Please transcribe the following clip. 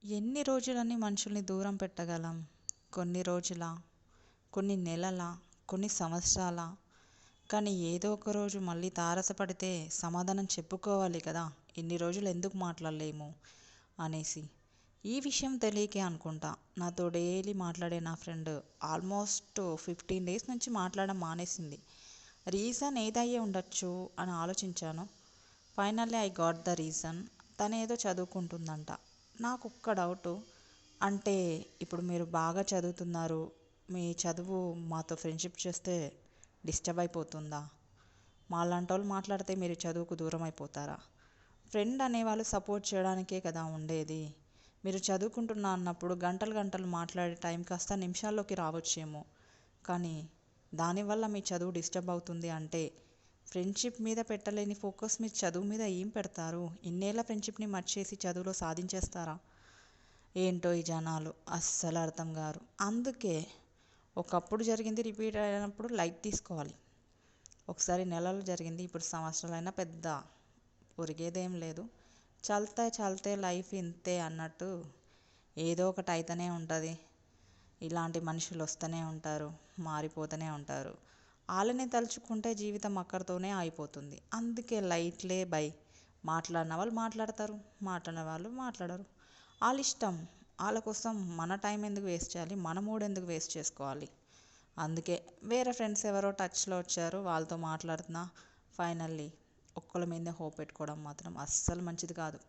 ఎన్ని రోజులని మనుషుల్ని దూరం పెట్టగలం? కొన్ని రోజులా? కొన్ని నెలలా? కొన్ని సంవత్సరాలా? కానీ ఏదో ఒక రోజు మళ్ళీ తారసపడితే సమాధానం చెప్పుకోవాలి కదా! ఇన్ని రోజులు ఎందుకు మాట్లాడలేము అనేసి. ఈ విషయం తెలియకే అనుకుంటా నాతో డైలీ మాట్లాడే నా ఫ్రెండ్ ఆల్మోస్ట్ 15 డేస్ నుంచి మాట్లాడడం మానేసింది. రీజన్ ఏదయ్యే ఉండొచ్చు అని ఆలోచించాను. Finally I got the reason. తనేదో చదువుకుంటుందంట. నాకు ఒక్క డౌటు. అంటే ఇప్పుడు మీరు బాగా చదువుతున్నారు. మీ చదువు మాతో ఫ్రెండ్షిప్ చేస్తే డిస్టర్బ్ అయిపోతుందా? మాలాంటోళ్ళు మాట్లాడితే మీరు చదువుకు దూరం అయిపోతారా? ఫ్రెండ్ అనేవాళ్ళు సపోర్ట్ చేయడానికే కదా ఉండేది. మీరు చదువుకుంటున్నా అన్నప్పుడు గంటలు గంటలు మాట్లాడే టైం కాస్త నిమిషాల్లోకి రావచ్చేమో. కానీ దానివల్ల మీ చదువు డిస్టర్బ్ అవుతుంది అంటే ఫ్రెండ్షిప్ మీద పెట్టలేని ఫోకస్ మీరు చదువు మీద ఏం పెడతారు? ఇన్నేళ్ల ఫ్రెండ్షిప్ని మర్చేసి చదువులో సాధించేస్తారా? ఏంటో ఈ జనాలు అస్సలు అర్థం కారు. అందుకే ఒకప్పుడు జరిగింది రిపీట్ అయినప్పుడు లైట్ తీసుకోవాలి. ఒకసారి నెలలు జరిగింది, ఇప్పుడు సంవత్సరాలైనా పెద్ద ఒరిగేదేం లేదు. చల్తే చల్తే లైఫ్ ఇంతే అన్నట్టు ఏదో ఒకటి అయితేనే ఉంటుంది. ఇలాంటి మనుషులు వస్తూనే ఉంటారు, మారిపోతూనే ఉంటారు. వాళ్ళని తలుచుకుంటే జీవితం అక్కడితోనే అయిపోతుంది. అందుకే లైట్లే బై. మాట్లాడిన వాళ్ళు మాట్లాడతారు, మాట్లాడిన వాళ్ళు మాట్లాడరు. వాళ్ళ ఇష్టం. వాళ్ళ కోసం మన టైం ఎందుకు వేస్ట్ చేయాలి, మన మూడ్ ఎందుకు వేస్ట్ చేసుకోవాలి? అందుకే వేరే ఫ్రెండ్స్ ఎవరో టచ్లో వచ్చారు, వాళ్ళతో మాట్లాడుతున్నా. ఫైనల్లీ ఒక్కళ్ళ మీదనే హోప్ పెట్టుకోవడం మాత్రం అస్సలు మంచిది కాదు.